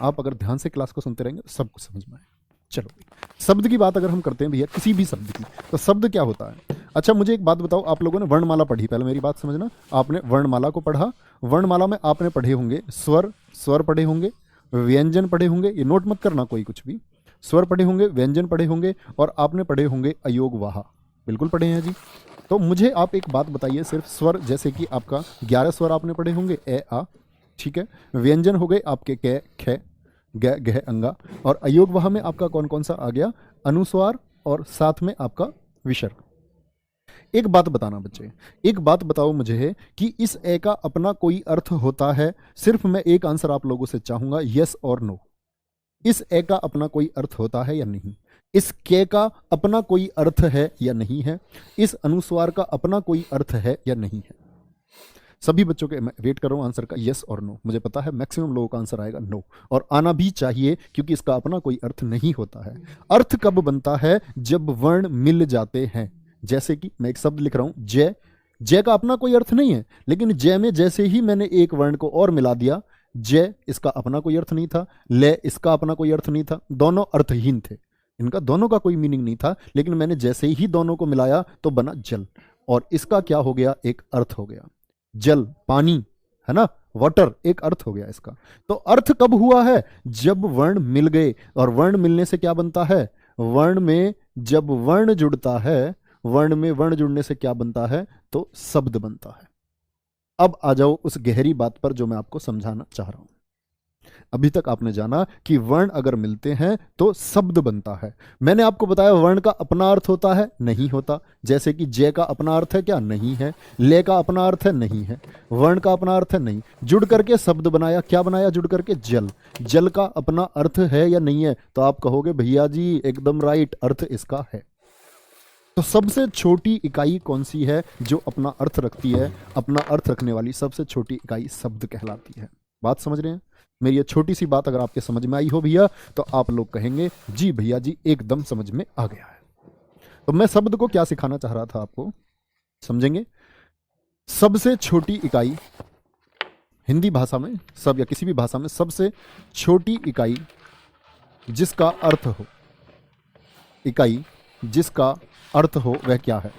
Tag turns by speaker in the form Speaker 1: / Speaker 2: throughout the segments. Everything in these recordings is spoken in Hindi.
Speaker 1: आप अगर ध्यान से क्लास को सुनते रहेंगे तो सब कुछ समझ में आएगा। चलो, शब्द की बात अगर हम करते हैं भैया, किसी भी शब्द की, तो शब्द क्या होता है? अच्छा मुझे एक बात बताओ, आप लोगों ने वर्णमाला पढ़ी, पहले मेरी बात समझना। आपने वर्णमाला को पढ़ा, वर्णमाला में आपने पढ़े होंगे स्वर, स्वर पढ़े होंगे, व्यंजन पढ़े होंगे, ये नोट मत करना कोई कुछ भी। स्वर पढ़े होंगे, व्यंजन पढ़े होंगे, और आपने पढ़े होंगे अयोग वाहा, बिल्कुल पढ़े हैं जी। तो मुझे आप एक बात बताइए, सिर्फ स्वर, जैसे कि आपका 11 स्वर आपने पढ़े होंगे, ए आ, ठीक है। व्यंजन हो गए आपके कै ख ग गह अंगा, और अयोग वह में आपका कौन कौन सा आ गया? अनुस्वार, और साथ में आपका विसर्ग। एक बात बताना बच्चे, एक बात बताओ मुझे कि इस ए का अपना कोई अर्थ होता है? सिर्फ मैं एक आंसर आप लोगों से चाहूंगा, यस और नो। इस ए का अपना कोई अर्थ होता है या नहीं? इस के का अपना कोई अर्थ है या नहीं है? इस अनुस्वार का अपना कोई अर्थ है या नहीं है? सभी बच्चों के, मैं वेट कर रहा हूं आंसर का, यस और नो। मुझे पता है मैक्सिमम लोगों का आंसर आएगा नो, और आना भी चाहिए, क्योंकि इसका अपना कोई अर्थ नहीं होता है। अर्थ कब बनता है? जब वर्ण मिल जाते हैं। जैसे कि मैं एक शब्द लिख रहा हूं जय, जय का अपना कोई अर्थ नहीं है, लेकिन जय में जैसे ही मैंने एक वर्ण को और मिला दिया, जय, इसका अपना कोई अर्थ नहीं था। ले, इसका अपना कोई अर्थ नहीं था, दोनों अर्थहीन थे, इनका दोनों का कोई मीनिंग नहीं था, लेकिन मैंने जैसे ही दोनों को मिलाया तो बना जल, और इसका क्या हो गया? एक अर्थ हो गया। जल, पानी, है ना, वाटर, एक अर्थ हो गया इसका। तो अर्थ कब हुआ है? जब वर्ण मिल गए, और वर्ण मिलने से क्या बनता है? वर्ण में जब वर्ण जुड़ता है, वर्ण में वर्ण जुड़ने से क्या बनता है? तो शब्द बनता है। अब आ जाओ उस गहरी बात पर जो मैं आपको समझाना चाह रहा हूं। अभी तक आपने जाना कि वर्ण अगर मिलते हैं तो शब्द बनता है। मैंने आपको बताया वर्ण का अपना अर्थ होता है, नहीं होता। जैसे कि जय का अपना अर्थ है क्या? नहीं है। ले का अपना अर्थ है? नहीं है। वर्ण का अपना अर्थ है? नहीं। जुड़ करके शब्द बनाया, क्या बनाया जुड़ करके? जल। जल का अपना अर्थ है या नहीं है? तो आप कहोगे भैया जी एकदम राइट, अर्थ इसका है। तो सबसे छोटी इकाई कौन सी है जो अपना अर्थ रखती है? अपना अर्थ रखने वाली सबसे छोटी इकाई शब्द कहलाती है। बात समझ रहे हैं? मेरी ये छोटी सी बात अगर आपके समझ में आई हो भैया, तो आप लोग कहेंगे जी भैया जी एकदम समझ में आ गया है। तो मैं शब्द को क्या सिखाना चाह रहा था आपको, समझेंगे? सबसे छोटी इकाई हिंदी भाषा में, सब या किसी भी भाषा में, सबसे छोटी इकाई जिसका अर्थ हो, इकाई जिसका अर्थ हो वह क्या है?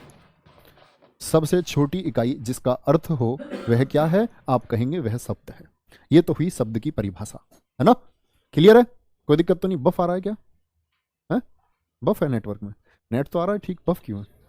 Speaker 1: सबसे छोटी इकाई जिसका अर्थ हो वह क्या है? आप कहेंगे वह शब्द है। ये तो हुई शब्द की परिभाषा, है ना? क्लियर है? कोई दिक्कत तो नहीं? बफ आ रहा है क्या? है? बफ है नेटवर्क में? नेट तो आ रहा है ठीक, बफ क्यों है?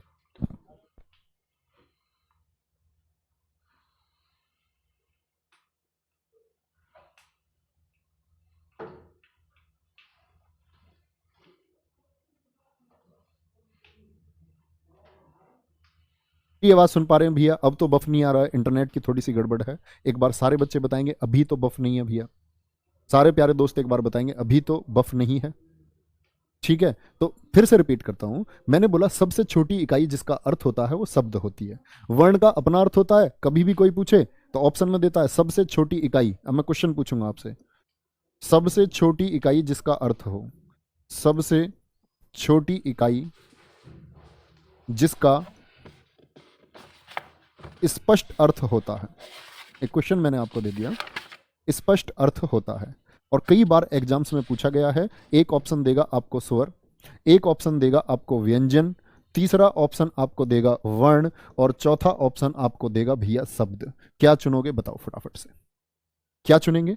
Speaker 1: ये आवाज सुन पा रहे हैं भैया? अब तो बफ नहीं आ रहा है, इंटरनेट की थोड़ी सी गड़बड़ है। एक बार सारे बच्चे बताएंगे अभी तो बफ नहीं है भैया। सारे प्यारे दोस्त एक बार बताएंगे अभी तो बफ नहीं है। ठीक है, तो फिर से रिपीट करता हूं। मैंने बोला सबसे छोटी इकाई जिसका अर्थ होता है वो शब्द होती है। वर्ण का अपना अर्थ होता है, कभी भी कोई पूछे तो ऑप्शन में देता है सबसे छोटी इकाई। अब मैं क्वेश्चन पूछूंगा आपसे, सबसे छोटी इकाई जिसका अर्थ हो, सबसे छोटी इकाई जिसका स्पष्ट अर्थ होता है। एक क्वेश्चन मैंने आपको दे दिया, स्पष्ट अर्थ होता है, और कई बार एग्जाम्स में पूछा गया है। एक ऑप्शन देगा आपको स्वर, एक ऑप्शन देगा आपको व्यंजन, तीसरा ऑप्शन आपको देगा वर्ण, और चौथा ऑप्शन आपको देगा भैया शब्द। क्या चुनोगे बताओ फटाफट से, क्या चुनेंगे?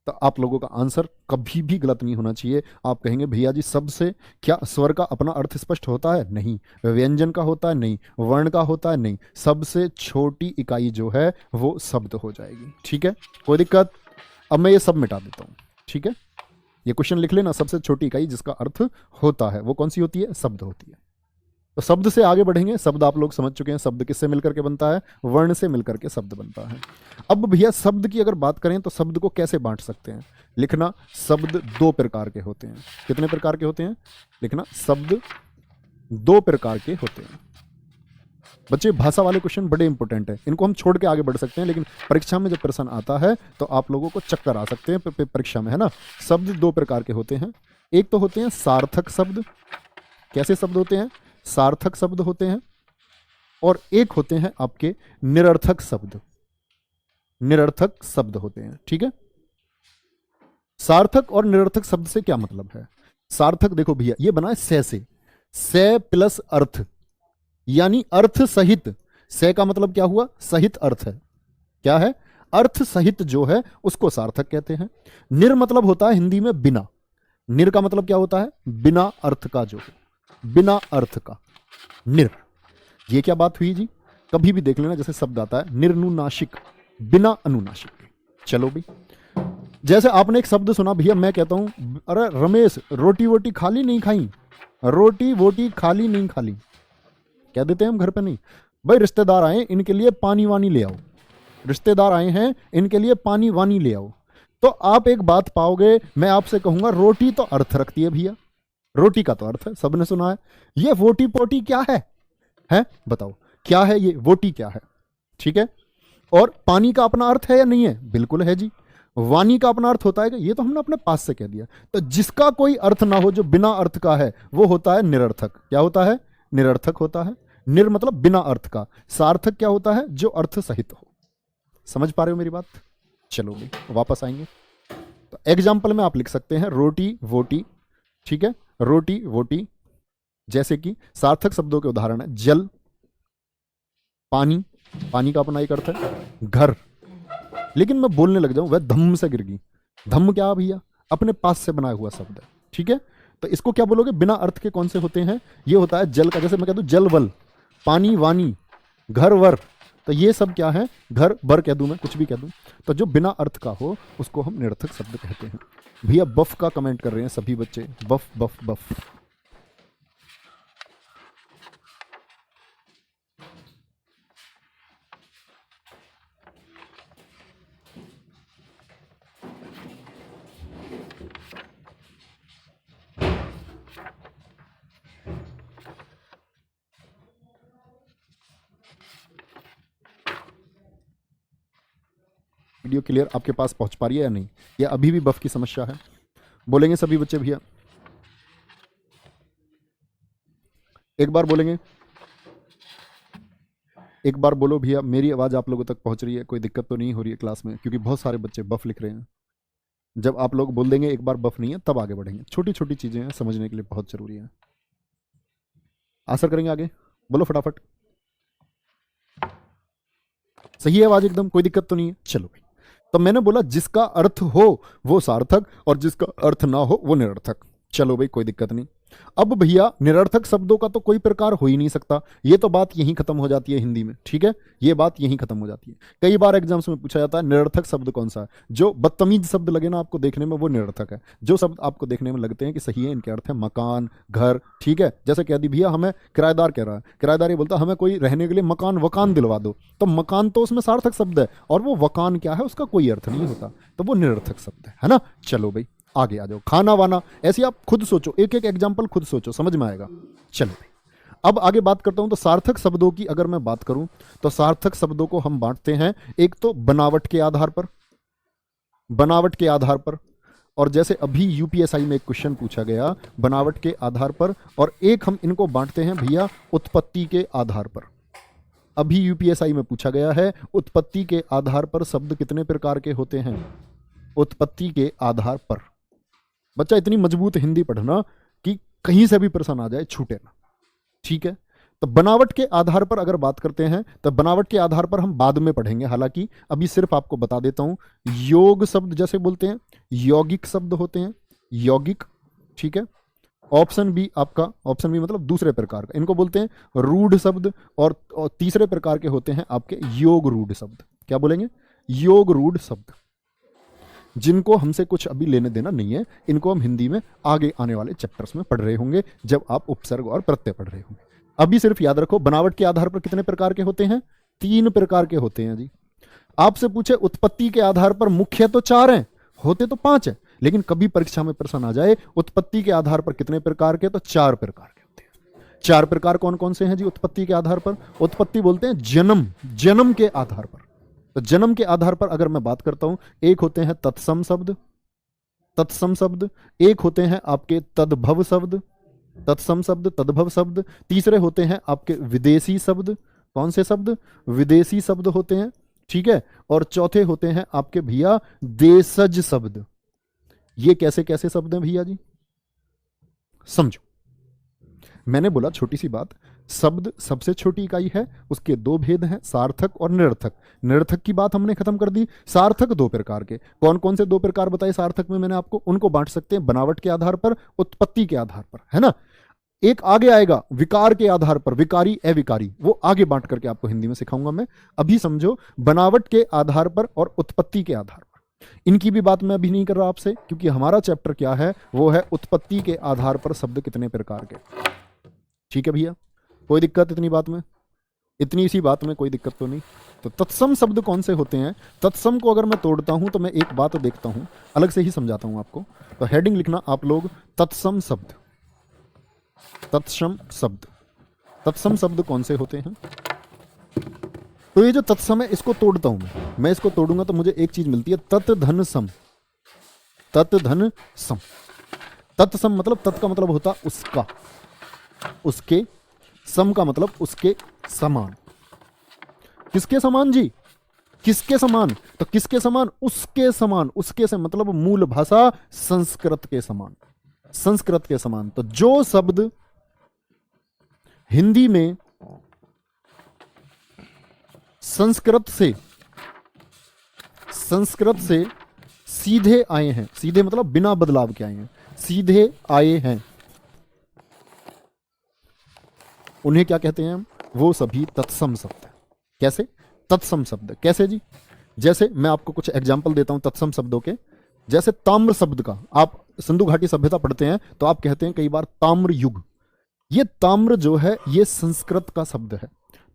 Speaker 1: तो आप लोगों का आंसर कभी भी गलत नहीं होना चाहिए। आप कहेंगे भैया जी सबसे, क्या स्वर का अपना अर्थ स्पष्ट होता है? नहीं। व्यंजन का होता है? नहीं। वर्ण का होता है? नहीं। सबसे छोटी इकाई जो है वो शब्द हो जाएगी। ठीक है, कोई दिक्कत? अब मैं ये सब मिटा देता हूं, ठीक है? ये क्वेश्चन लिख लेना, सबसे छोटी इकाई जिसका अर्थ होता है वो कौन सी होती है? शब्द होती है। तो शब्द से आगे बढ़ेंगे। शब्द आप लोग समझ चुके हैं, शब्द किससे मिलकर के बनता है? वर्ण से मिलकर के शब्द बनता है। अब भैया शब्द की अगर बात करें तो शब्द को कैसे बांट सकते हैं? लिखना, शब्द दो प्रकार के होते हैं। कितने प्रकार के होते हैं? लिखना, शब्द दो प्रकार के होते हैं। बच्चे भाषा वाले क्वेश्चन बड़े इंपॉर्टेंट है, इनको हम छोड़ के आगे बढ़ सकते हैं, लेकिन परीक्षा में जब प्रश्न आता है तो आप लोगों को चक्कर आ सकते हैं परीक्षा में, है ना? शब्द दो प्रकार के होते हैं। एक तो होते हैं सार्थक शब्द। कैसे शब्द होते हैं? सार्थक शब्द होते हैं। और एक होते हैं आपके निरर्थक शब्द। निरर्थक शब्द होते हैं, ठीक है? सार्थक और निरर्थक शब्द से क्या मतलब है? सार्थक देखो भैया, ये बना है से प्लस अर्थ, यानी अर्थ सहित। से का मतलब क्या हुआ? सहित अर्थ है। क्या है? अर्थ सहित जो है उसको सार्थक कहते हैं। निर मतलब होता है हिंदी में बिना। निर का मतलब क्या होता है? बिना अर्थ का जो है, बिना अर्थ का, निर। ये क्या बात हुई जी? कभी भी देख लेना, जैसे शब्द आता है निर्नुनाशिक, बिना अनुनाशिक। चलो भाई, जैसे आपने एक शब्द सुना भैया, मैं कहता हूं अरे रमेश रोटी वोटी खाली नहीं खाई, रोटी वोटी खाली नहीं खाली, कह देते हैं हम घर पे नहीं। भाई रिश्तेदार आए इनके लिए पानी वानी ले आओ, रिश्तेदार आए हैं इनके लिए पानी वानी ले आओ। तो आप एक बात पाओगे, मैं आपसे कहूंगा रोटी तो अर्थ रखती है भैया, रोटी का तो अर्थ है, सबने सुना है। ये वोटी पोटी क्या है बताओ क्या है ये? वोटी क्या है? ठीक है। और पानी का अपना अर्थ है या नहीं है? बिल्कुल है जी। वाणी का अपना अर्थ होता है कि ये तो हमने अपने पास से कह दिया। तो जिसका कोई अर्थ ना हो, जो बिना अर्थ का है, वो होता है निरर्थक। क्या होता है? निरर्थक होता है। निर मतलब बिना अर्थ का। सार्थक क्या होता है? जो अर्थ सहित हो। समझ पा रहे हो मेरी बात? चलो भाई वापस आएंगे। तो एग्जाम्पल में आप लिख सकते हैं रोटी वोटी, ठीक है, रोटी वोटी। जैसे कि सार्थक शब्दों के उदाहरण है जल, पानी, पानी का अपना एक अर्थ है, घर। लेकिन मैं बोलने लग जाऊं वह धम्म से गिर गई। धम्म क्या भैया? अपने पास से बनाया हुआ शब्द है। ठीक है, तो इसको क्या बोलोगे? बिना अर्थ के कौन से होते हैं? ये होता है जल का, जैसे मैं कह दूं जल वल, पानी वानी, घर वर। तो ये सब क्या है? घर बर कह दूं, मैं कुछ भी कह दूं, तो जो बिना अर्थ का हो उसको हम निरर्थक शब्द कहते हैं। भैया बफ का कमेंट कर रहे हैं सभी बच्चे, बफ बफ बफ। वीडियो क्लियर आपके पास पहुंच पा रही है या नहीं? या अभी भी बफ की समस्या है? बोलेंगे सभी बच्चे भैया, एक बार बोलेंगे, एक बार बोलो भैया मेरी आवाज आप लोगों तक पहुंच रही है, कोई दिक्कत तो नहीं हो रही है क्लास में? क्योंकि बहुत सारे बच्चे बफ लिख रहे हैं। जब आप लोग बोल देंगे एक बार बफ नहीं है, तब आगे बढ़ेंगे। छोटी छोटी चीजें हैं, समझने के लिए बहुत जरूरी है। आंसर करेंगे आगे, बोलो फटाफट। सही है आवाज एकदम, कोई दिक्कत तो नहीं है? चलो भाई, तो मैंने बोला जिसका अर्थ हो वो सार्थक और जिसका अर्थ ना हो वो निरर्थक। चलो भाई कोई दिक्कत नहीं। अब भैया निरर्थक शब्दों का तो कोई प्रकार हो ही नहीं सकता, ये तो बात यहीं खत्म हो जाती है हिंदी में। ठीक है, ये बात यहीं खत्म हो जाती है। कई बार एग्जाम्स में पूछा जाता है निरर्थक शब्द कौन सा है? जो बदतमीज शब्द लगे ना आपको देखने में, वो निरर्थक है। जो शब्द आपको देखने में लगते हैं कि सही है, इनके अर्थ है मकान, घर। ठीक है, जैसे कह दी भैया हमें किराएदार कह रहा है, किराएदार ये बोलता है हमें कोई रहने के लिए मकान वकान दिलवा दो, तो मकान तो उसमें सार्थक शब्द है, और वो वकान क्या है उसका कोई अर्थ नहीं होता, तो वो निरर्थक शब्द है ना। चलो भाई आगे आ जाओ। खाना वाना, ऐसे आप खुद सोचो, एक एक एग्जाम्पल खुद सोचो, समझ में आएगा। चलो अब आगे बात करता हूं। तो सार्थक शब्दों की अगर मैं बात करूं, तो सार्थक शब्दों को हम बांटते हैं एक तो बनावट के आधार पर, बनावट के आधार पर, और जैसे अभी यूपीएसआई में एक क्वेश्चन पूछा गया बनावट के आधार पर, और एक हम इनको बांटते हैं भैया उत्पत्ति के आधार पर। अभी यूपीएसआई में पूछा गया है उत्पत्ति के आधार पर शब्द कितने प्रकार के होते हैं? उत्पत्ति के आधार पर। बच्चा इतनी मजबूत हिंदी पढ़ना कि कहीं से भी प्रश्न आ जाए छूटे ना। ठीक है, तो बनावट के आधार पर अगर बात करते हैं, तो बनावट के आधार पर हम बाद में पढ़ेंगे, हालांकि अभी सिर्फ आपको बता देता हूं। योग शब्द जैसे बोलते हैं, यौगिक शब्द होते हैं, यौगिक। ठीक है, ऑप्शन बी आपका, ऑप्शन बी मतलब दूसरे प्रकार का, इनको बोलते हैं रूढ़ शब्द, और तीसरे प्रकार के होते हैं आपके योग रूढ़ शब्द। क्या बोलेंगे? योग रूढ़ शब्द, जिनको हमसे कुछ अभी लेने देना नहीं है। इनको हम हिंदी में आगे आने वाले चैप्टर्स में पढ़ रहे होंगे, जब आप उपसर्ग और प्रत्यय पढ़ रहे होंगे। अभी सिर्फ याद रखो बनावट के आधार पर कितने प्रकार के होते हैं? 3 प्रकार के होते हैं जी। आपसे पूछे उत्पत्ति के आधार पर, मुख्य तो 4 हैं, होते तो 5 हैं, लेकिन कभी परीक्षा में प्रश्न आ जाए उत्पत्ति के आधार पर कितने प्रकार के, तो 4 प्रकार के होते हैं। 4 प्रकार कौन कौन से हैं जी उत्पत्ति के आधार पर? उत्पत्ति बोलते हैं जन्म, जन्म के आधार पर। तो जन्म के आधार पर अगर मैं बात करता हूं, एक होते हैं तत्सम शब्द, तत्सम शब्द, एक होते हैं आपके तद्भव शब्द, तत्सम शब्द तद्भव शब्द, तीसरे होते हैं आपके विदेशी शब्द। कौन से शब्द? विदेशी शब्द होते हैं। ठीक है, और चौथे होते हैं आपके भैया देशज शब्द। ये कैसे कैसे शब्द हैं भैया जी, समझो। मैंने बोला छोटी सी बात, शब्द सबसे छोटी इकाई है, उसके दो भेद हैं, सार्थक और निरर्थक। निरर्थक की बात हमने खत्म कर दी। सार्थक दो प्रकार के, कौन कौन से दो प्रकार बताए सार्थक में मैंने आपको, उनको बांट सकते हैं बनावट के आधार पर, उत्पत्ति के आधार पर, है ना। एक आगे आएगा विकार के आधार पर, विकारी अविकारी, वो आगे बांट करके आपको हिंदी में सिखाऊंगा मैं। अभी समझो बनावट के आधार पर और उत्पत्ति के आधार पर। इनकी भी बात मैं अभी नहीं कर रहा आपसे, क्योंकि हमारा चैप्टर क्या है, वो है उत्पत्ति के आधार पर शब्द कितने प्रकार के। ठीक है भैया, कोई दिक्कत इतनी बात में, इतनी सी बात में कोई दिक्कत तो नहीं। तो तत्सम शब्द कौन से होते हैं, तत्सम को अगर मैं तोड़ता हूं तो मैं एक बात देखता हूं, अलग से ही समझाता हूं आपको। तो हेडिंग लिखना आप लोग, तत्सम शब्द। तत्सम शब्द, तत्सम शब्द कौन से होते हैं। तो ये जो तत्सम है इसको तोड़ता हूं मैं इसको तोड़ूंगा तो मुझे एक चीज मिलती है, तत् धन सम। तत् धन सम, तत्सम मतलब तत् का मतलब होता उसका, उसके, सम का मतलब उसके समान। किसके समान जी, किसके समान, तो किसके समान, उसके समान। उसके से मतलब मूल भाषा संस्कृत के समान, संस्कृत के समान। तो जो शब्द हिंदी में संस्कृत से सीधे आए हैं, सीधे मतलब बिना बदलाव के आए हैं, सीधे आए हैं, उन्हें क्या कहते हैं हम, वो सभी तत्सम शब्द है। कैसे तत्सम शब्द, कैसे जी, जैसे मैं आपको कुछ एग्जाम्पल देता हूं तत्सम शब्दों के। जैसे ताम्र शब्द का, आप सिंधु घाटी सभ्यता पढ़ते हैं तो आप कहते हैं कई बार ताम्र युग। ये ताम्र जो है ये संस्कृत का शब्द है।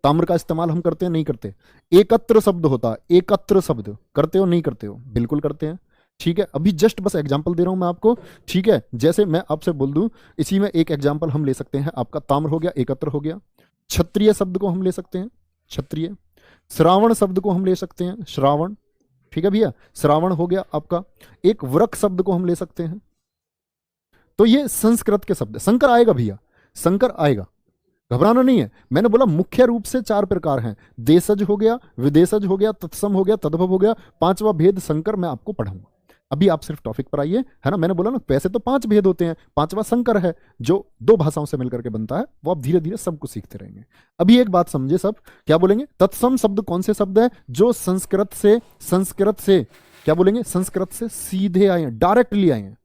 Speaker 1: ताम्र का इस्तेमाल हम करते हैं नहीं करते। एकत्र शब्द होता है, एकत्र शब्द करते हो नहीं करते हो, बिल्कुल करते हैं। ठीक है, अभी जस्ट बस एग्जांपल दे रहा हूं मैं आपको। ठीक है, जैसे मैं आपसे बोल दूं, इसी में एक एग्जांपल हम ले सकते हैं, आपका ताम्र हो गया, एकत्र हो गया। क्षत्रिय शब्द को हम ले सकते हैं, क्षत्रिय। श्रावण शब्द को हम ले सकते हैं, श्रावण। ठीक है भैया, श्रावण हो गया आपका। एक वृक शब्द को हम ले सकते हैं। तो ये संस्कृत के शब्द, शंकर आएगा भैया, शंकर आएगा, घबराना नहीं है। मैंने बोला मुख्य रूप से चार प्रकार हैं, देशज हो गया, विदेशज हो गया, तत्सम हो गया, तद्भव हो गया, पांचवा भेद शंकर मैं आपको पढ़ाऊंगा। अभी आप सिर्फ टॉपिक पर आइए, है ना। मैंने बोला ना वैसे तो पांच भेद होते हैं, पांचवा शंकर है जो दो भाषाओं से मिलकर के बनता है, वो आप धीरे धीरे सब कुछ सीखते रहेंगे। अभी एक बात समझे सब, क्या बोलेंगे, तत्सम शब्द कौन से शब्द है, जो संस्कृत से क्या बोलेंगे, संस्कृत से सीधे आए हैं, डायरेक्टली आए हैं।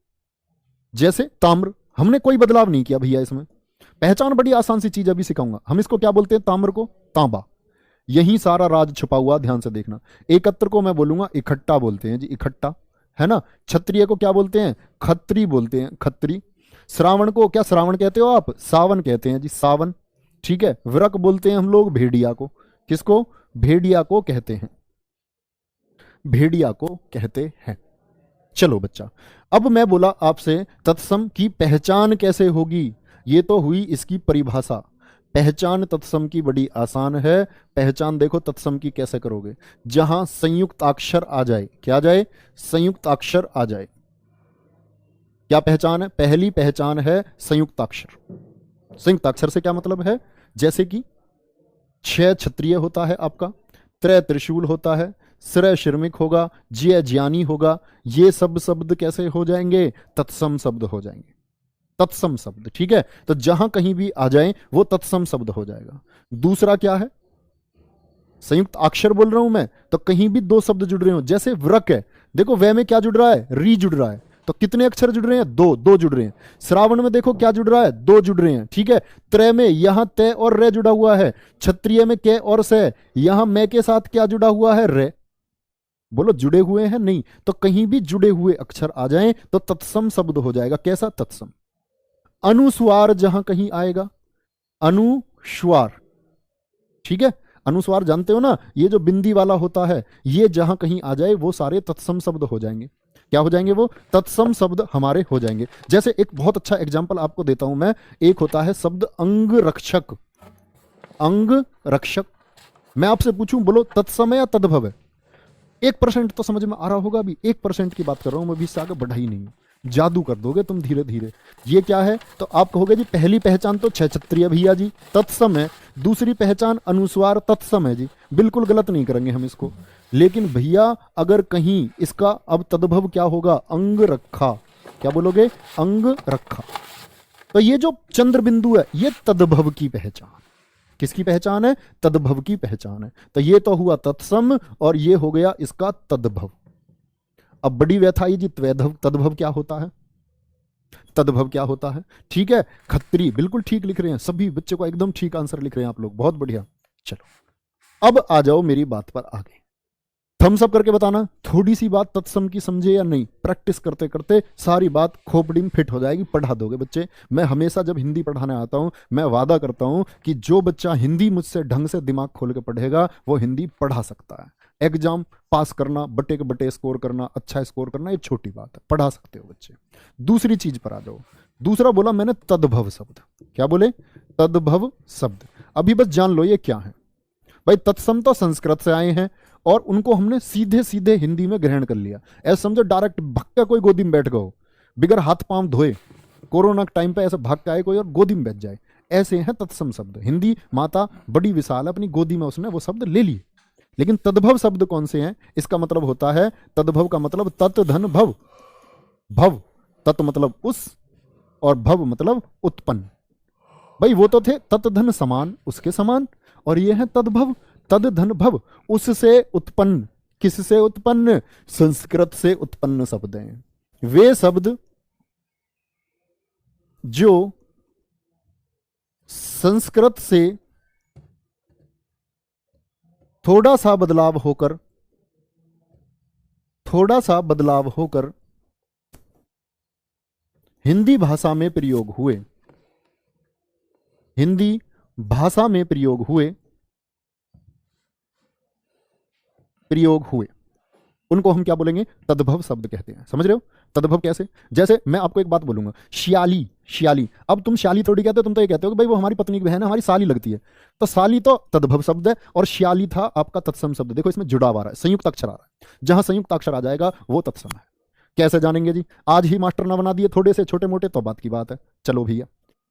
Speaker 1: जैसे ताम्र, हमने कोई बदलाव नहीं किया भैया इसमें। पहचान बड़ी आसान सी चीज अभी सिखाऊंगा। हम इसको क्या बोलते हैं, ताम्र को तांबा। यही सारा राज छुपा हुआ, ध्यान से देखना। एकत्र को मैं बोलूंगा इकट्ठा बोलते हैं जी, इकट्ठा, है ना। क्षत्रिय को क्या बोलते हैं, खत्री बोलते हैं, खत्री। श्रावण को क्या श्रावण कहते हो आप, सावन कहते हैं जी, सावन। ठीक है, वृक बोलते हैं हम लोग भेड़िया को। किसको, भेड़िया को कहते हैं, भेड़िया को कहते हैं। चलो बच्चा, अब मैं बोला आपसे तत्सम की पहचान कैसे होगी, ये तो हुई इसकी परिभाषा। पहचान तत्सम की बड़ी आसान है। पहचान देखो तत्सम की कैसे करोगे, जहां संयुक्त अक्षर आ जाए, क्या आ जाए, संयुक्त अक्षर आ जाए। क्या पहचान है, पहली पहचान है संयुक्त अक्षर। संयुक्त अक्षर से क्या मतलब है, जैसे कि क्षय क्षत्रिय होता है आपका, त्रय त्रिशूल होता है, श्रय श्रमिक होगा, ज्य ज्ञानी होगा। ये सब शब्द कैसे हो जाएंगे, तत्सम शब्द हो जाएंगे, तत्सम शब्द। ठीक है, तो जहां कहीं भी आ जाए वो तत्सम शब्द हो जाएगा। दूसरा क्या है, संयुक्त अक्षर बोल रहा हूं मैं, तो कहीं भी दो शब्द जुड़ रहे हो, जैसे वृक है, देखो वे में क्या जुड़ रहा है, री जुड़ रहा है, तो कितने अक्षर जुड़ रहे हैं, दो, दो जुड़ रहे हैं। श्रावण में देखो क्या जुड़ रहा है, दो जुड़ रहे हैं। ठीक है, त्रय में यहां तय और रे जुड़ा हुआ है, क्षत्रिय में कै और से, यहां मैं के साथ क्या जुड़ा हुआ है, रे। बोलो जुड़े हुए हैं, नहीं, तो कहीं भी जुड़े हुए अक्षर आ जाएं तो तत्सम शब्द हो जाएगा। कैसा, तत्सम। अनुस्वार जहां कहीं आएगा, अनुस्वार, ठीक है, अनुस्वार जानते हो ना, ये जो बिंदी वाला होता है, ये जहां कहीं आ जाए वो सारे तत्सम शब्द हो जाएंगे। क्या हो जाएंगे, वो तत्सम शब्द हमारे हो जाएंगे। जैसे एक बहुत अच्छा एग्जांपल आपको देता हूं मैं, एक होता है शब्द अंग रक्षक। अंग रक्षक, मैं आपसे पूछूं, बोलो तत्सम है या तद्भव है। 1% तो समझ में आ रहा होगा, अभी 1% की बात कर रहा हूं मैं, भी इससे आगे बढ़ाई नहीं है, जादू कर दोगे तुम धीरे धीरे। ये क्या है, तो आप कहोगे जी पहली पहचान तो क्षय क्षत्रिय भैया जी, तत्सम है। दूसरी पहचान अनुस्वार, तत्सम है जी, बिल्कुल गलत नहीं करेंगे हम इसको। लेकिन भैया अगर कहीं इसका अब तद्भव क्या होगा, अंग रखा, क्या बोलोगे? अंग रखा। तो ये जो चंद्र बिंदु है ये तद्भव की पहचान। किसकी पहचान है? तद्भव की पहचान है। तो ये तो हुआ तत्सम और ये हो गया इसका तद्भव। अब बड़ी व्यथा ये जी तद्भव क्या होता है? तद्भव क्या होता है? ठीक है, खत्री बिल्कुल ठीक लिख रहे हैं, सभी बच्चों को एकदम ठीक आंसर लिख रहे हैं आप लोग, बहुत बढ़िया। चलो अब आ जाओ मेरी बात पर आगे। थम्स अप करके बताना थोड़ी सी बात तत्सम की समझे या नहीं। प्रैक्टिस करते करते सारी बात खोपड़ी में फिट हो जाएगी, पढ़ा दोगे बच्चे। मैं हमेशा जब हिंदी पढ़ाने आता हूं मैं वादा करता हूं कि जो बच्चा हिंदी मुझसे ढंग से दिमाग खोल के पढ़ेगा वो हिंदी पढ़ा सकता है। एग्जाम पास करना, बटे के बटे स्कोर करना, अच्छा स्कोर करना, ये छोटी बात है, पढ़ा सकते हो बच्चे। दूसरी चीज पर आ जाओ। दूसरा बोला मैंने तद्भव शब्द। क्या बोले? तद्भव शब्द। अभी बस जान लो ये क्या है। भाई तत्सम तो संस्कृत से आए हैं और उनको हमने सीधे सीधे हिंदी में ग्रहण कर लिया। ऐसा समझो डायरेक्ट भक्का कोई गोदी में बैठ गए बिगर हाथ पांव धोए, कोरोना के टाइम पे ऐसे भाग के आए कोई और गोदी में बैठ जाए, ऐसे हैं तत्सम शब्द। हिंदी माता बड़ी विशाल है, अपनी गोदी में उसने वो शब्द ले लिए। लेकिन तद्भव शब्द कौन से हैं? इसका मतलब होता है, तद्भव का मतलब तत् धन भव। भव तत् मतलब उस और भव मतलब उत्पन्न। भाई वो तो थे तत् धन समान, उसके समान, और ये है तद्भव, तद धन भव, उससे उत्पन्न। किससे उत्पन्न? संस्कृत से उत्पन्न शब्द हैं। वे शब्द जो संस्कृत से थोड़ा सा बदलाव होकर हिंदी भाषा में प्रयोग हुए, हिंदी भाषा में प्रयोग हुए उनको हम क्या बोलेंगे? तद्भव शब्द कहते हैं। समझ रहे हो? तद्भव कैसे? जैसे मैं आपको एक बात बोलूंगा, श्याली। अब तुम श्याली थोड़ी कहते हो, तुम तो ये कहते हो कि भाई वो हमारी पत्नी की बहन है, हमारी साली लगती है। तो साली तो तद्भव शब्द है और श्याली था आपका तत्सम शब्द। देखो इसमें जुड़ाव आ रहा है, संयुक्त अक्षर आ रहा है। जहां संयुक्त अक्षर आ जाएगा वो तत्सम है। कैसे जानेंगे जी? आज ही मास्टर ना बना दिए थोड़े से छोटे मोटे तो बात की बात है। चलो भैया,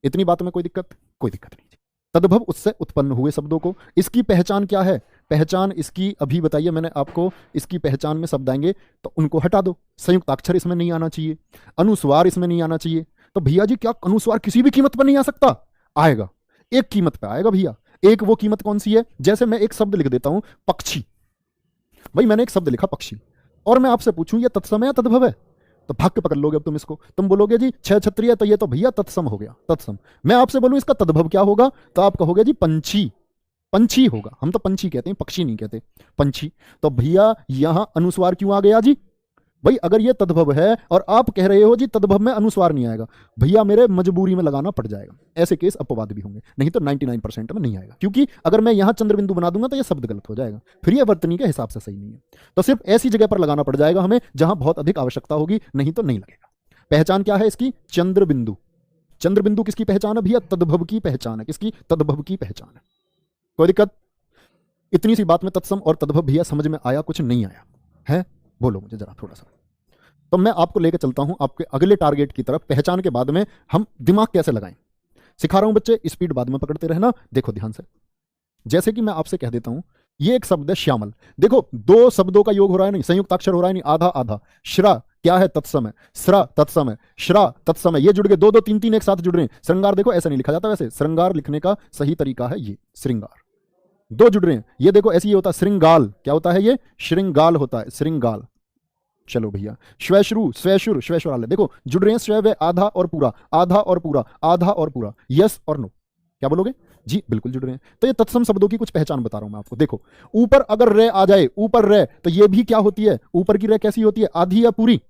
Speaker 1: इतनी बात में कोई दिक्कत नहीं। तद्भव उससे उत्पन्न हुए शब्दों को, इसकी पहचान क्या है? पहचान इसकी अभी बताइए मैंने आपको। इसकी पहचान में शब्द आएंगे तो उनको हटा दो। संयुक्त अक्षर इसमें नहीं आना चाहिए, अनुस्वार इसमें नहीं आना चाहिए। तो भैया जी क्या अनुस्वार किसी भी कीमत पर नहीं आ सकता? आएगा, एक कीमत पर आएगा भैया। एक वो कीमत कौन सी है? जैसे मैं एक शब्द लिख देता हूं पक्षी। भाई मैंने एक शब्द लिखा पक्षी और मैं आपसे पूछूं ये तत्सम है या तद्भव है? तो भाग के पकड़ लोगे अब तुम इसको। तुम बोलोगे जी छह छत्री है तो ये तो भैया तत्सम हो गया, तत्सम। मैं आपसे बोलूं इसका तद्भव क्या होगा तो आप कहोगे जी पंछी होगा। हम तो पंछी कहते हैं, पक्षी नहीं कहते, पंछी। तो भैया यहां अनुस्वार क्यों आ गया जी? भाई अगर ये तद्भव है और आप कह रहे हो जी तद्भव में अनुस्वार नहीं आएगा, भैया मेरे मजबूरी में लगाना पड़ जाएगा। ऐसे केस अपवाद भी होंगे, नहीं तो 99% में नहीं आएगा। क्योंकि अगर मैं यहां चंद्रबिंदु बना दूंगा तो ये शब्द गलत हो जाएगा, फिर ये वर्तनी के हिसाब से सही नहीं है। तो सिर्फ ऐसी जगह पर लगाना पड़ जाएगा हमें जहां बहुत अधिक आवश्यकता होगी, नहीं तो नहीं लगेगा। पहचान क्या है इसकी? चंद्रबिंदु। चंद्रबिंदु किसकी पहचान है भैया? तद्भव की पहचान है। किसकी? तद्भव की पहचान है। कोई दिक्कत? इतनी सी बात में तत्सम और तद्भव भैया समझ में आया? कुछ नहीं आया है? बोलो मुझे जरा थोड़ा सा। तो मैं आपको लेकर चलता हूं आपके अगले टारगेट की तरफ। पहचान के बाद में हम दिमाग कैसे लगाएं सिखा रहा हूं बच्चे, स्पीड बाद में पकड़ते रहना। देखो ध्यान से, जैसे कि मैं आपसे कह देता हूं ये एक शब्द है श्यामल। देखो दो शब्दों का योग हो रहा है, नहीं संयुक्त अक्षर हो रहा है, नहीं आधा आधा। श्रा क्या है? तत्सम है। श्रा तत्सम है, श्रा तत्सम है। ये जुड़ गए, दो दो तीन तीन एक साथ जुड़ रहे हैं। श्रृंगार देखो ऐसा नहीं लिखा जाता, वैसे श्रृंगार लिखने का सही तरीका है ये श्रृंगार। दो जुड़ रहे हैं, ये देखो ऐसे ही होता है श्रृंगाल। क्या होता है ये? श्रृंगाल होता है, श्रृंगाल। चलो भैया श्वैश्रु स्वैशुर श्वैश्वराल, देखो जुड़ रहे हैं स्वैव आधा और पूरा, आधा और पूरा, आधा और पूरा, यस और नो। क्या बोलोगे जी? बिल्कुल जुड़ रहे हैं। तो ये तत्सम शब्दों की कुछ पहचान बता रहा हूं मैं आपको। देखो ऊपर अगर रे आ जाए, ऊपर रे, तो ये भी क्या होती है? ऊपर की रे कैसी होती है? आधी या पूरी?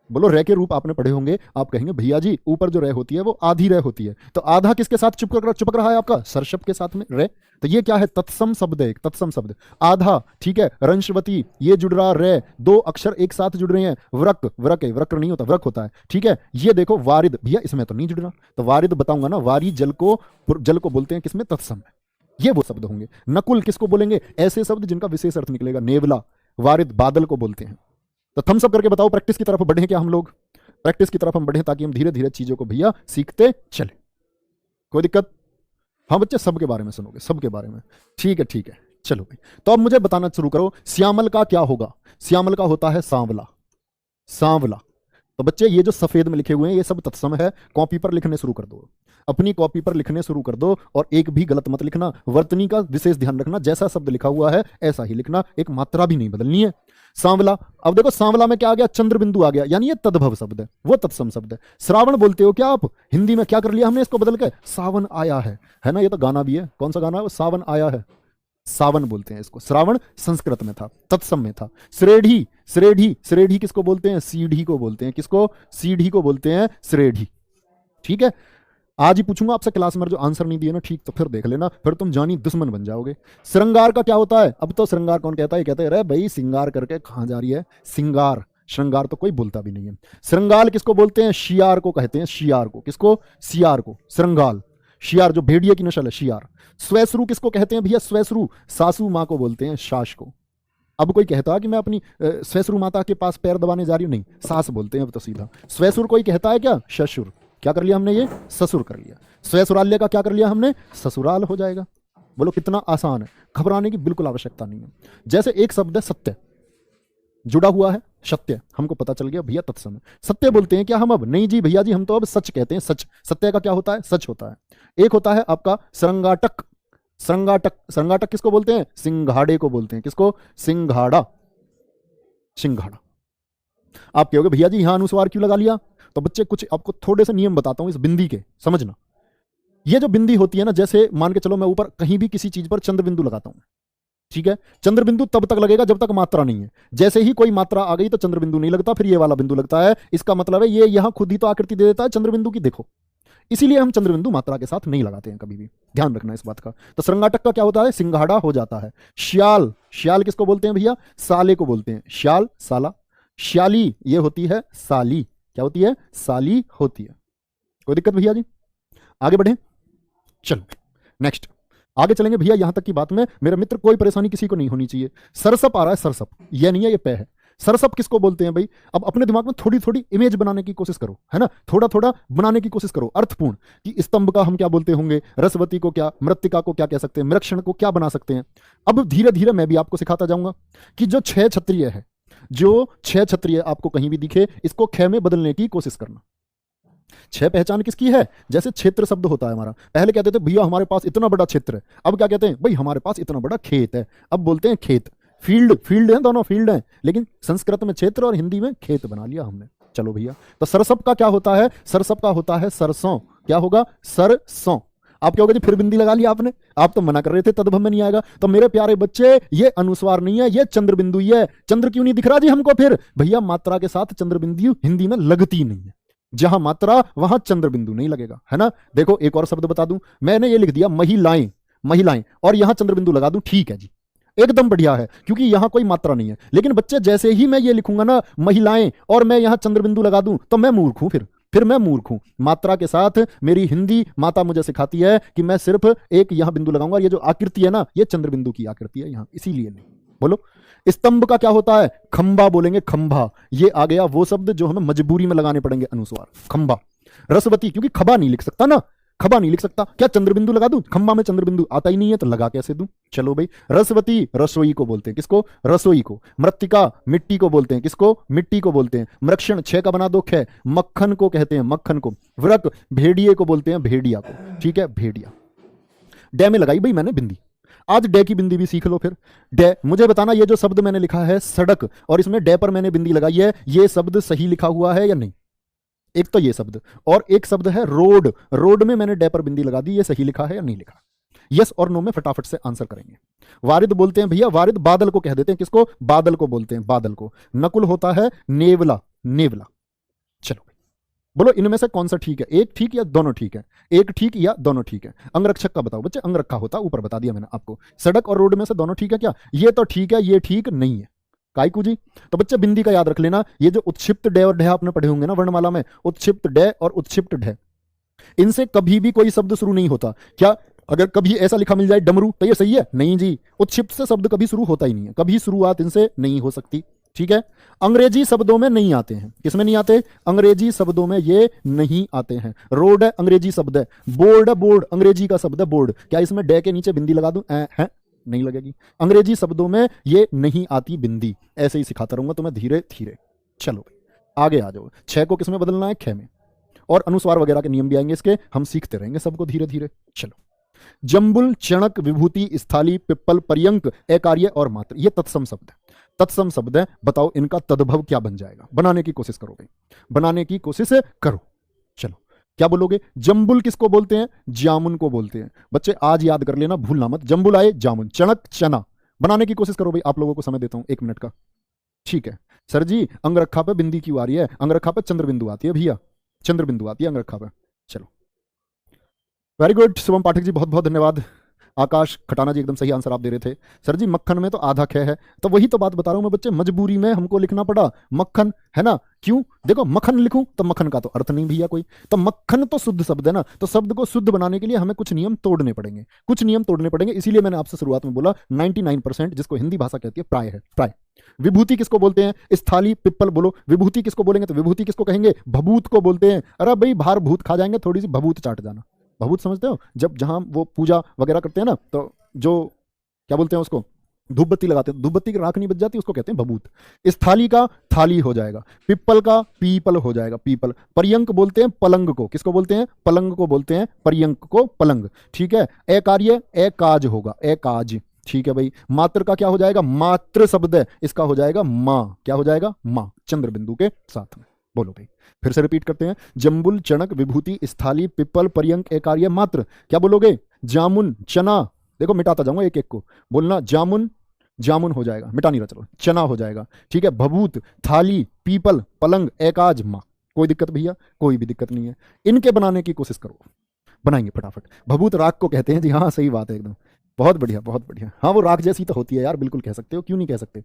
Speaker 1: बोलो रे के रूप आपने पढ़े होंगे, आप कहेंगे भैया जी ऊपर जो रे होती है वो आधी रे होती है। तो आधा किसके साथ चिपक रहा है आपका? सरशब्द के साथ में रे। तो ये क्या है? तत्सम शब्द है, एक तत्सम शब्द। आधा, ठीक है, रंशवती, ये जुड़ रहा रे, दो अक्षर एक साथ जुड़ रहे हैं। वृक, वृक है, वृक नहीं होता, वृक होता है, ठीक है। ये देखो वारिद, भैया इसमें तो नहीं जुड़ रहा, तो वारिद बताऊंगा ना, वारी जल को बोलते हैं किसमें? तत्सम में। ये वो शब्द होंगे। नकुल किसको बोलेंगे? ऐसे शब्द जिनका विशेष अर्थ निकलेगा। नेवला, वारिद बादल को बोलते हैं। तो थम्स अप करके बताओ प्रैक्टिस की तरफ बढ़े क्या हम लोग? प्रैक्टिस की तरफ हम बढ़े ताकि हम धीरे धीरे चीजों को भैया सीखते चले। कोई दिक्कत? हाँ बच्चे सबके बारे में सुनोगे, सबके बारे में। ठीक है ठीक है, चलो भाई। तो अब मुझे बताना शुरू करो, श्यामल का क्या होगा? श्यामल का होता है सांवला। सांवला तो बच्चे ये जो सफेद में लिखे हुए हैं ये सब तत्सम है। कॉपी पर लिखने शुरू कर दो, अपनी कॉपी पर लिखने शुरू कर दो, और एक भी गलत मत लिखना। वर्तनी का विशेष ध्यान रखना, जैसा शब्द लिखा हुआ है ऐसा ही लिखना, एक मात्रा भी नहीं बदलनी है। सांवला, अब देखो सांवला में क्या आ गया, चंद्र बिंदु आ गया, यानी ये तद्भव शब्द है, वो तत्सम शब्द है। श्रावण बोलते हो क्या आप, हिंदी में क्या कर लिया हमने इसको बदल के, सावन आया है ना, ये तो गाना भी है, कौन सा गाना है वो, सावन आया है, सावन बोलते हैं इसको। श्रावण संस्कृत में था, तत्सम में था। श्रेढ़ी, श्रेढ़ी, श्रेढ़ी किसको बोलते हैं, सीढ़ी को बोलते हैं, किसको, सीढ़ी को बोलते हैं श्रेढ़ी। ठीक है, आज ही पूछूंगा आपसे क्लास में, जो आंसर नहीं दिए ना ठीक, तो फिर देख लेना, फिर तुम जानी दुश्मन बन जाओगे। श्रृंगार का क्या होता है, अब तो श्रृंगार कौन कहता है, कहते हैं अरे भाई सिंगार करके कहां जा रही है, सिंगार, श्रृंगार तो कोई बोलता भी नहीं है। श्रृंगाल किसको बोलते हैं, शियार को कहते हैं, शियार को, किसको, सियार को, श्रृंगाल, शियार जो भेड़िए की नस्ल है, शियार। स्वैसरू किसको कहते हैं भैया, स्वैसरू सासू माँ को बोलते हैं, सास को। अब कोई कहता है कि मैं अपनी स्वैसरू माता के पास पैर दबाने जा रही हूं, नहीं, सास बोलते हैं अब तो सीधा। स्वैसुर कोई कहता है क्या, ससुर, क्या कर लिया हमने, ये ससुर कर लिया। स्वैसुराल्य का क्या कर लिया हमने, ससुराल हो जाएगा। बोलो कितना आसान है, घबराने की बिल्कुल आवश्यकता नहीं है। जैसे एक शब्द है सत्य, जुड़ा हुआ है सत्य, हमको पता चल गया भैया तत्सम है। सत्य बोलते हैं क्या हम, अब नहीं जी भैया जी, हम तो अब सच कहते हैं, सच। सत्य का क्या होता है, सच होता है। एक होता है आपका श्रृंगाटक, श्रृंगाटक, श्रृंगाटक किसको बोलते हैं, सिंघाड़े को बोलते हैं, किसको, सिंघाड़ा, सिंघाड़ा। आप कहोगे भैया जी यहां अनुस्वार क्यों लगा लिया, तो बच्चे कुछ आपको थोड़े से नियम बताता हूं इस बिंदी के, समझना। ये जो बिंदी होती है ना, जैसे मान के चलो मैं ऊपर कहीं भी किसी चीज पर चंद्र बिंदु लगाता हूं, ठीक है, चंद्र बिंदु तब तक लगेगा जब तक मात्रा नहीं है। जैसे ही कोई मात्रा आ गई तो चंद्र बिंदु नहीं लगता, फिर ये वाला बिंदु लगता है। इसका मतलब है ये यहां खुद ही तो आकृति दे देता है चंद्र बिंदु की, देखो, इसीलिए हम चंद्र बिंदु मात्रा के साथ नहीं लगाते हैं कभी भी, ध्यान रखना इस बात का। तो श्रृंगाटक का क्या होता है, सिंघाड़ा हो जाता है। श्याल, श्याल किसको बोलते हैं भैया, साले को बोलते हैं, श्याल, साला। श्याली ये होती है साली, क्या होती है, साली होती है। कोई दिक्कत भैया जी, आगे बढ़े, चलो नेक्स्ट आगे चलेंगे भैया। यहां तक की बात में मेरे मित्र कोई परेशानी किसी को नहीं होनी चाहिए। सरसप आ रहा है, सरसप, यह नहीं है, ये पे है। सरसप किसको बोलते हैं भाई, अब अपने दिमाग में थोड़ी थोड़ी इमेज बनाने की कोशिश करो, है ना, थोड़ा थोड़ा बनाने की कोशिश करो अर्थपूर्ण, कि स्तंभ का हम क्या बोलते होंगे, रसवती को क्या, मृत्तिका को क्या कह सकते हैं, मृक्षण को क्या बना सकते हैं। अब धीरे धीरे मैं भी आपको सिखाता जाऊंगा कि जो 6 क्षत्रिय है, जो 6 क्षत्रिय आपको कहीं भी दिखे, इसको ख में बदलने की कोशिश करना। 6 पहचान किसकी है, जैसे क्षेत्र शब्द होता है हमारा, पहले कहते थे भैया हमारे पास इतना बड़ा क्षेत्र है, अब क्या कहते हैं भाई हमारे पास इतना बड़ा खेत है, अब बोलते हैं खेत। फील्ड, फील्ड है, दोनों फील्ड हैं, लेकिन संस्कृत में क्षेत्र और हिंदी में खेत बना लिया हमने। चलो भैया, तो सरसप का क्या होता है, सरसप का होता है सरसों, क्या होगा, सरसों। आप क्या होगा जी, फिर बिंदी लगा लिया आपने, आप तो मना कर रहे थे तद्भव में नहीं आएगा। तो मेरे प्यारे बच्चे ये अनुस्वार नहीं है, ये चंद्र बिंदु ही है। चंद्र क्यों नहीं दिख रहा जी हमको, फिर भैया मात्रा के साथ चंद्र बिंदु हिंदी में लगती नहीं है, जहां मात्रा वहां चंद्र बिंदु नहीं लगेगा, है ना। देखो एक और शब्द बता दूं, मैंने ये लिख दिया महिलाएं, महिलाएं, और यहां चंद्र बिंदु लगा दूं, ठीक है जी, एकदम बढ़िया है, क्योंकि यहां कोई मात्रा नहीं है। लेकिन बच्चे जैसे ही मैं ये लिखूंगा ना महिलाएं, और मैं यहां चंद्र बिंदु लगा दूं, तो मैं मूर्ख हूं, फिर मैं मूर्ख हूं। मात्रा के साथ मेरी हिंदी माता मुझे सिखाती है कि मैं सिर्फ एक यहां बिंदु लगाऊंगा, और ये जो आकृति है ना, ये चंद्र बिंदु की आकृति है यहां, इसीलिए नहीं। बोलो स्तंभ का क्या होता है, खंबा बोलेंगे, खंभा। ये आ गया वो शब्द जो हमें मजबूरी में लगाने पड़ेंगे अनुस्वार, खंबा। रसवती, क्योंकि खबा नहीं लिख सकता ना, खबा नहीं लिख सकता, क्या चंद्र बिंदु लगा दूं, खंबा में चंद्र बिंदु आता ही नहीं है, तो लगा कैसे दूं। चलो भाई, रसवती रसोई को बोलते हैं, किसको, रसोई को। मृत्तिका मिट्टी को बोलते हैं, किसको, मिट्टी को बोलते हैं। मृक्षण 6 का बना दो ख, मक्खन को कहते हैं, मक्खन को। वृक भेड़िए को बोलते हैं, भेड़िया को, ठीक है, भेड़िया। डे में लगाई भाई मैंने बिंदी, आज डे की बिंदी भी सीख लो फिर। डे, मुझे बताना ये जो शब्द मैंने लिखा है सड़क, और इसमें डे पर मैंने बिंदी लगाई है, ये शब्द सही लिखा हुआ है या नहीं। एक तो ये शब्द, और एक शब्द है रोड, रोड में मैंने डे पर बिंदी लगा दी, ये सही लिखा है या नहीं लिखा। यस और नो में फटाफट से आंसर करेंगे। वारिद बोलते हैं भैया, वारिद बादल को कह देते हैं, किसको, बादल को बोलते हैं, बादल को। नकुल होता है नेवला, नेवला। चलो बोलो इनमें से कौन सा ठीक है, एक ठीक या दोनों ठीक है, एक ठीक या दोनों ठीक है। अंगरक्षक का बताओ बच्चे, अंगरखा होता ऊपर बता दिया मैंने आपको। सड़क और रोड में से दोनों ठीक है क्या, ये तो ठीक है, ये ठीक नहीं है। काइकू जी, तो बच्चे बिंदी का याद रख लेना, ये जो उत्क्षिप्त डे और ढे आपने पढ़े होंगे ना वर्णमाला में, उत्क्षिप्त डे और उत्क्षिप्त ढे, इनसे कभी भी कोई शब्द शुरू नहीं होता। क्या अगर कभी ऐसा लिखा मिल जाए डमरू, तो ये सही है, नहीं जी, उत्क्षिप्त से शब्द कभी शुरू होता ही नहीं है, कभी शुरुआत इनसे नहीं हो सकती, ठीक है। अंग्रेजी शब्दों में नहीं आते हैं, किसमें नहीं आते, अंग्रेजी शब्दों में ये नहीं आते हैं। रोड है अंग्रेजी शब्द है, बोर्ड है, बोर्ड अंग्रेजी का शब्द है, बोर्ड। क्या इसमें डे के नीचे बिंदी लगा दूं, है नहीं लगेगी। अंग्रेजी शब्दों में ये नहीं आती बिंदी, ऐसे ही सिखाता रहूंगा तुम्हें धीरे धीरे। चलो आगे आ जाओ, छ को किसमें बदलना है, ख में, और अनुस्वार वगैरह के नियम भी आएंगे इसके, हम सीखते रहेंगे सबको धीरे धीरे। चलो, जंबुल, चणक, विभूति, स्थाली, पिप्पल, पर्यंक, एकार्य और मात्र, ये तत्सम शब्द है। तत्सम शब्द है, बताओ इनका तद्भव क्या बन जाएगा, बनाने की कोशिश करो भाई, बनाने की कोशिश करो। चलो, क्या बोलोगे? जंबुल किसको बोलते हैं? जामुन को बोलते हैं। बच्चे आज याद कर लेना, भूलना मत, जंबुल आए जामुन, चणक चना, बनाने की कोशिश करो भाई, आप लोगों को समय देता हूं 1 मिनट का। ठीक है सर जी, अंगरखा पे बिंदी क्यों आ रही है? अंगरखा पे चंद्र बिंदु आती है भैया, चंद्र बिंदु आती है अंगरखा पे। चलो, वेरी गुड शुभम पाठक जी, बहुत बहुत धन्यवाद। आकाश खटाना जी एकदम सही आंसर आप दे रहे थे। सर जी मक्खन में तो आधा ख है, तो वही तो बात बता रहा हूं मैं बच्चे, मजबूरी में हमको लिखना पड़ा मक्खन, है ना? क्यों? देखो, मक्खन लिखूं तो मक्खन का तो अर्थ नहीं भैया कोई, तो मक्खन तो शुद्ध शब्द है ना, तो शब्द को शुद्ध बनाने के लिए हमें कुछ नियम तोड़ने पड़ेंगे, कुछ नियम तोड़ने पड़ेंगे। इसीलिए मैंने आपसे शुरुआत में बोला 99% जिसको हिंदी भाषा कहती है प्राय है, प्राय। विभूति किसको बोलते हैं? स्थाली, पिप्पल, बोलो विभूति किसको बोलेंगे? तो विभूति किसको कहेंगे? भभूत को बोलते हैं। अरे भाई बाहर भूत खा जाएंगे, थोड़ी सी भभूत चाट जाना। भभूत समझते हो? जब जहां वो पूजा वगैरह करते हैं ना, तो जो क्या बोलते हैं उसको, धूप बत्ती लगाते हैं, धूप बत्ती की राख नहीं बच जाती, उसको कहते हैं भभूत। स्थाली का थाली हो जाएगा, पिप्पल का पीपल हो जाएगा, पीपल। पर्यंक बोलते हैं पलंग को, किसको बोलते हैं? पलंग को बोलते हैं, पर्यंक को पलंग। ठीक है, एकार्य एकाज होगा, एकाज। ठीक है भाई, मात्र का क्या हो जाएगा? मात्र शब्द है, इसका हो जाएगा मां, क्या हो जाएगा? मां, चंद्र बिंदु के साथ में। बोलो भाई, फिर से रिपीट करते हैं, जंबुल, चणक, विभूति, स्थाली, पिप्पल, पर्यंक, एकार्य, मात्र। क्या बोलोगे? जामुन, चना, देखो मिटाता जाऊंगा एक एक को, बोलना जामुन, जामुन हो जाएगा, मिटा नहीं रहा, चलो चना हो जाएगा। ठीक है, भभूत, थाली, पीपल, पलंग, एकाज, मां। कोई दिक्कत भैया? कोई भी दिक्कत नहीं है। इनके बनाने की कोशिश करो, बनाएंगे फटाफट। भभूत राख को कहते हैं जी, हाँ सही बात है एकदम, बहुत बढ़िया बहुत बढ़िया। हाँ वो राख जैसी तो होती है यार, बिल्कुल कह सकते हो, क्यों नहीं कह सकते।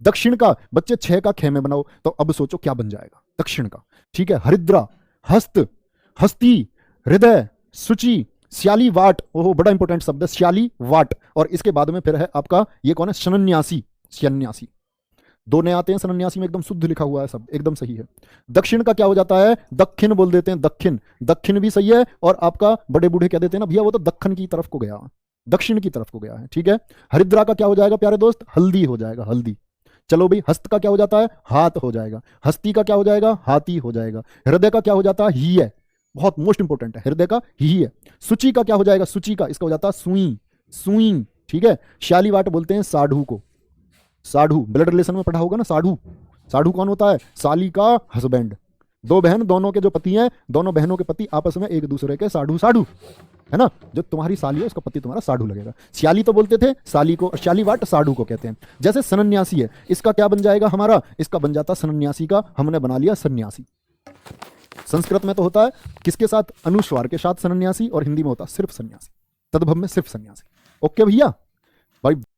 Speaker 1: दक्षिण का बच्चे 6 का ख में बनाओ, तो अब सोचो क्या बन जाएगा दक्षिण का। ठीक है, हरिद्रा, हस्त, हस्ती, हृदय, सूची, श्याली वाट, ओहो बड़ा इंपॉर्टेंट शब्द है श्याली वाट। और इसके बाद में फिर है आपका ये कौन है? सन्यासी, सन्यासी। 2 नए आते हैं सन्यासी में, एकदम शुद्ध लिखा हुआ है सब, एकदम सही है। दक्षिण का क्या हो जाता है? दक्षिण बोल देते हैं, दक्षिण, दक्षिण भी सही है। और आपका बड़े बूढ़े कह देते हैं ना भैया वो तो दक्षिण की तरफ को गया, दक्षिण की तरफ को गया है। ठीक है, हरिद्रा का क्या हो जाएगा प्यारे दोस्त? हल्दी हो जाएगा, हल्दी। चलो भाई, हस्त का क्या हो जाता है? हाथ हो जाएगा। हस्ती का क्या हो जाएगा? हाथी हो जाएगा। हृदय का क्या हो जाता है? ही है, बहुत मोस्ट इंपोर्टेंट है, हृदय का ही है। सूची का क्या हो जाएगा? सूची का इसका हो जाता है सुई, सुई। ठीक है, श्याली वाट बोलते हैं साढ़ू को, साढ़ू, ब्लड रिलेशन में पढ़ा होगा ना साढ़ू। साढ़ू कौन होता है? साली का हस्बैंड। 2 बहन, दोनों के जो पति हैं, दोनों बहनों के पति आपस में एक दूसरे के साढ़ू, साढ़ू है ना। जो तुम्हारी साली है उसका पति तुम्हारा साढ़ू लगेगा। श्याली तो बोलते थे साली को, और श्याली वाट साढ़ू को कहते हैं। जैसे सन्यासी है, इसका क्या बन जाएगा हमारा? इसका बन जाता सन्यासी का, हमने बना लिया सन्यासी। संस्कृत में तो होता है किसके साथ? अनुस्वार के साथ सन्यासी, और हिंदी में होता है सिर्फ सन्यासी, तद्भव में सिर्फ सन्यासी। ओके भैया भाई।